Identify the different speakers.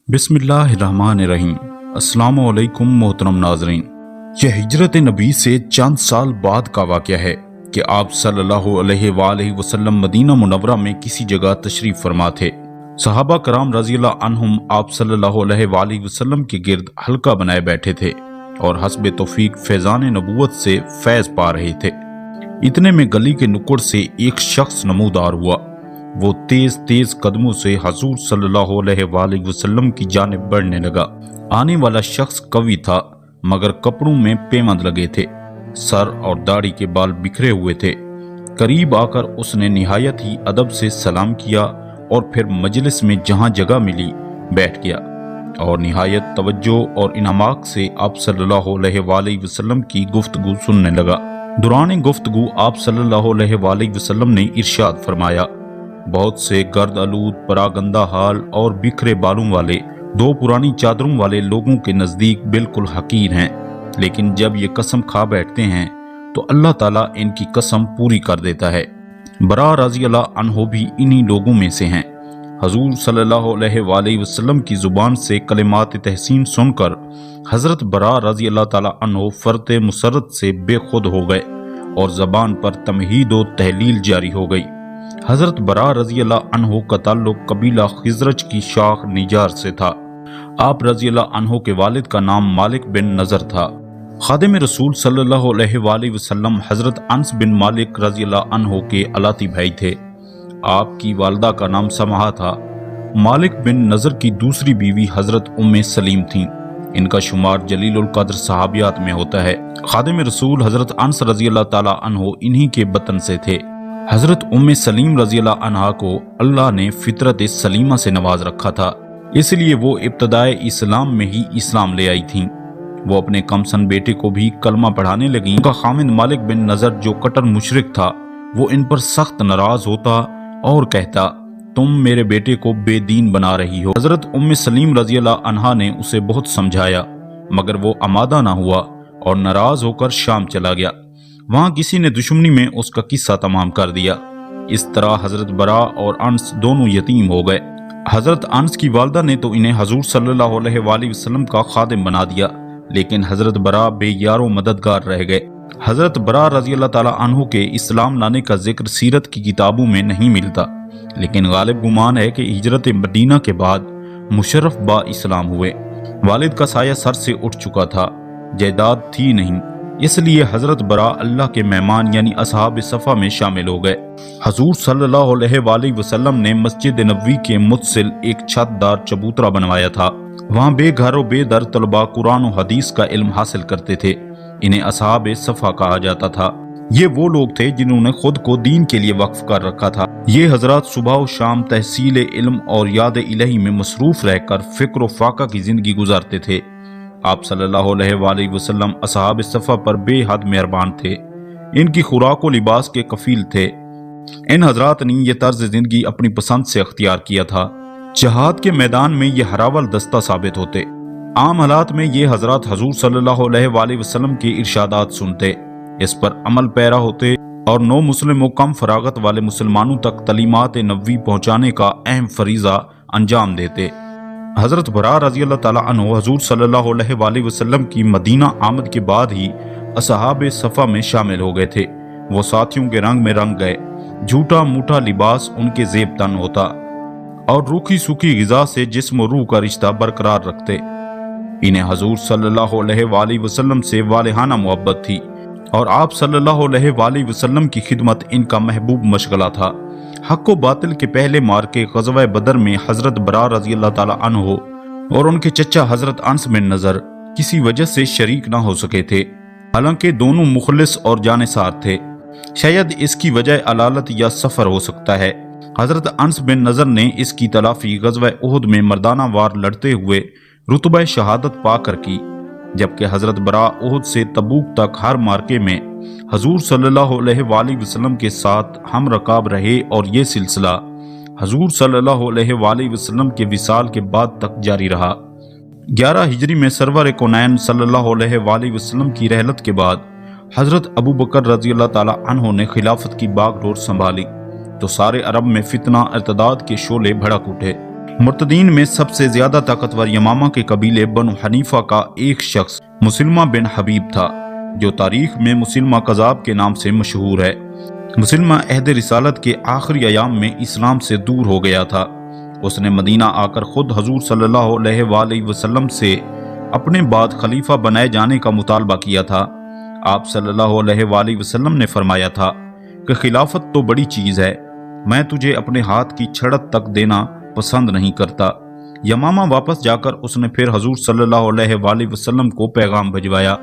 Speaker 1: बिस्मिल्लाहिर्रहमानिर्रहीम। अस्सलामु अलैकुम मोहतरम नाजरीन। यह हिजरत नबी से चंद साल बाद का वाक़या है कि आप सल्लल्लाहु अलैहि वसल्लम मदीना मुनव्वरा में किसी जगह तशरीफ फरमा थे। सहाबा कराम रज़ियल्लाहु अन्हुम आप सल्लल्लाहु अलैहि वसल्लम के गिर्द हल्का बनाए बैठे थे और हस्बे तौफीक फैज़ान नबूवत से फैज़ पा रहे थे। इतने में गली के नुक्कड़ से एक शख्स नमूदार हुआ। वो तेज तेज कदमों से हजूर सल्लल्लाहु अलैहि वसल्लम की जानिब बढ़ने लगा। आने वाला शख्स कवि था मगर कपड़ों में पेमंद लगे थे, सर और दाढ़ी के बाल बिखरे हुए थे। करीब आकर उसने निहायत ही अदब से सलाम किया और फिर मजलिस में जहां जगह मिली बैठ गया और निहायत तवज्जो और इनामाक से आप सल्लल्लाहु अलैहि वसल्लम की गुफ्तगू सुनने लगा। दौरान गुफ्तगू आप सल्लल्लाहु अलैहि वसल्लम ने इरशाद फरमाया, बहुत से गर्द आलूद परागंदा हाल और बिखरे बालों वाले दो पुरानी चादरों वाले लोगों के नज़दीक बिल्कुल हकीर हैं, लेकिन जब ये कसम खा बैठते हैं तो अल्लाह ताला इनकी कसम पूरी कर देता है। बरा रज़ियल्लाहु अन्हु भी इन्हीं लोगों में से हैं। हजूर सल्लल्लाहु अलैहि वसल्लम की ज़ुबान से कलिमात तहसीन सुनकर हज़रत बरा रज़ियल्लाहु ताला अन्हु फ़र्त मुसर्रत से बेखुद हो गए और ज़बान पर तमहीद व तहलील जारी हो गई। हजरत बरा रज़ियल्लाहु अन्हु का ताल्लुक कबीला खिजरज की शाख निजार से था। आप रज़ियल्लाहु अन्हु के वालिद का नाम मालिक बिन नज़र था। खादिम रसूल सल्लल्लाहु अलैहि वसल्लम हजरत अनस बिन मालिक रज़ियल्लाहु अन्हु के अलाती भाई थे। आपकी वालदा का नाम समाहा था। मालिक बिन नज़र की दूसरी बीवी हजरत उम्मे सलीम थीं। इनका शुमार जलीलुल कद्र सहाबियात में होता है। खादिम रसूल हजरत अनस रज़ियल्लाहु ताला अन्हु इन्हीं के बतन से थे। हजरत उम्मे सलीम रज़ियल्लाहु अन्हा को अल्लाह ने फितरत सलीमा से नवाज रखा था, इसलिए वो इब्तदाए इस्लाम में ही इस्लाम ले आई थीं। वो अपने कमसन बेटे को भी कलमा पढ़ाने लगी। उनका खामिद मालिक बिन नज़र जो कट्टर मुशरिक था, वो इन पर सख्त नाराज होता और कहता, तुम मेरे बेटे को बेदीन बना रही हो। हजरत उम्मे सलीम रज़ियल्लाहु अन्हा ने उसे बहुत समझाया मगर वो आमादा ना हुआ और नाराज होकर शाम चला गया। वहां किसी ने दुश्मनी में उसका किस्सा तमाम कर दिया। इस तरह हजरत बरा और अनस दोनों यतीम हो गए। हजरत अनस की वालदा ने तो इन्हें हजूर सल्लल्लाहु अलैहि वसल्लम का खादिम बना दिया, लेकिन हजरत बरा बेयारो मददगार रह गए। हजरत बरा रज़ियल्लाहु ताला अन्हु के इस्लाम लाने का जिक्र सीरत की किताबों में नहीं मिलता, लेकिन गालिब गुमान है कि हिजरत मदीना के बाद मुशर्रफ बा इस्लाम हुए। वालिद का साया सर से उठ चुका था, जायदाद थी नहीं, इसलिए हजरत बरा अल्लाह के मेहमान यानी असहाब सफ़ा में शामिल हो गए। हजूर सल्लल्लाहु अलैहि वसल्लम ने मस्जिद नबवी के मुत्सिल एक छतदार चबूतरा बनवाया था। वहाँ बेघर व बेदर तलबा कुरान और हदीस का इल्म हासिल करते थे। इन्हें असहाब सफ़ा कहा जाता था। ये वो लोग थे जिन्होंने खुद को दीन के लिए वक्फ कर रखा था। ये हजरात सुबह व शाम तहसील इल्म और याद इलाही में मसरूफ रहकर फिक्र व फाका की जिंदगी गुजारते थे। आप सल्लल्लाहु अलैहि वसल्लम असहाब सफ़ा पर बेहद मेहरबान थे। इनकी खुराक व लिबास के कफील थे। इन हजरात ने यह तर्ज जिंदगी अपनी पसंद से अख्तियार किया था। जहाद के मैदान में ये हरावल दस्ता साबित होते। आम हालात में ये हजरात हजूर सल्लल्लाहु अलैहि वसल्लम के इरशादात सुनते, इस पर अमल पैरा होते और नौ मुस्लिम व कम फरागत वाले मुसलमानों तक तलीमात नबवी पहुँचाने का अहम फरीजा अंजाम देते। हजरत बरा रज़ियल्लाहु ताला अन्हु हजूर सल्लल्लाहु अलैहि वसल्लम की मदीना आमद के बाद ही असहाब सफ़ा में शामिल हो गए थे। वो साथियों के रंग में रंग गए। झूठा मूठा लिबास उनके जेब तन होता और रूखी सूखी ग़िज़ा से जिस्म रूह का रिश्ता बरकरार रखते। इन्हें हजूर सल्लल्लाहु अलैहि वसल्लम से वालिहाना मोहब्बत थी और आप सल्लल्लाहु अलैहि वसल्लम की खिदमत इनका महबूब मशगला था। हक व बातिल के पहले मार्के ग़ज़वा बदर में हजरत बरा रज़ियल्लाहु ताला अन्हु और उनके चचा हजरत अनस बिन नज़र किसी वजह से शरीक ना हो सके थे, हालांकि दोनों मुखलिस और जानेसार थे। शायद इसकी वजह अलालत या सफ़र हो सकता है। हजरत अनस बिन नज़र ने इसकी तलाफी ग़ज़वा उहद में मर्दाना वार लड़ते हुए रुतबा शहादत पाकर की, जबकि हजरत बरा उहद से तबूक तक हर मार्के में हजूर सल्लल्लाहु अलैहि वसल्लम के साथ हम रकाब रहे और ये सिलसिला हजूर सल्लल्लाहु अलैहि वसल्लम के विसाल के बाद तक जारी रहा। 11 हिजरी में सरवर कौनैन सल्लल्लाहु अलैहि वसल्लम की रहलत के बाद हजरत अबू बकर रज़ियल्लाहु ताला अन्हु ने खिलाफत की बागडोर संभाली तो सारे अरब में फितना इर्तदाद के शोले भड़क उठे। مرتدین میں سب سے زیادہ طاقتور یمامہ کے قبیلے بنو حنیفہ کا ایک شخص مسلمہ بن حبیب تھا، جو تاریخ میں مسلمہ قذاب کے نام سے مشہور ہے۔ مسلمہ عہد رسالت کے آخری ایام میں اسلام سے دور ہو گیا تھا۔ اس نے مدینہ آ کر خود حضور صلی اللہ علیہ وآلہ وسلم سے اپنے بعد خلیفہ بنائے جانے کا مطالبہ کیا تھا۔ آپ صلی اللہ علیہ وآلہ وسلم نے فرمایا تھا کہ خلافت تو بڑی چیز ہے، میں تجھے اپنے ہاتھ کی چھڑت تک دینا پسند نہیں کرتا۔ یمامہ واپس جا کر اس نے پھر حضور صلی اللہ علیہ وآلہ وسلم کو پیغام بھجوایا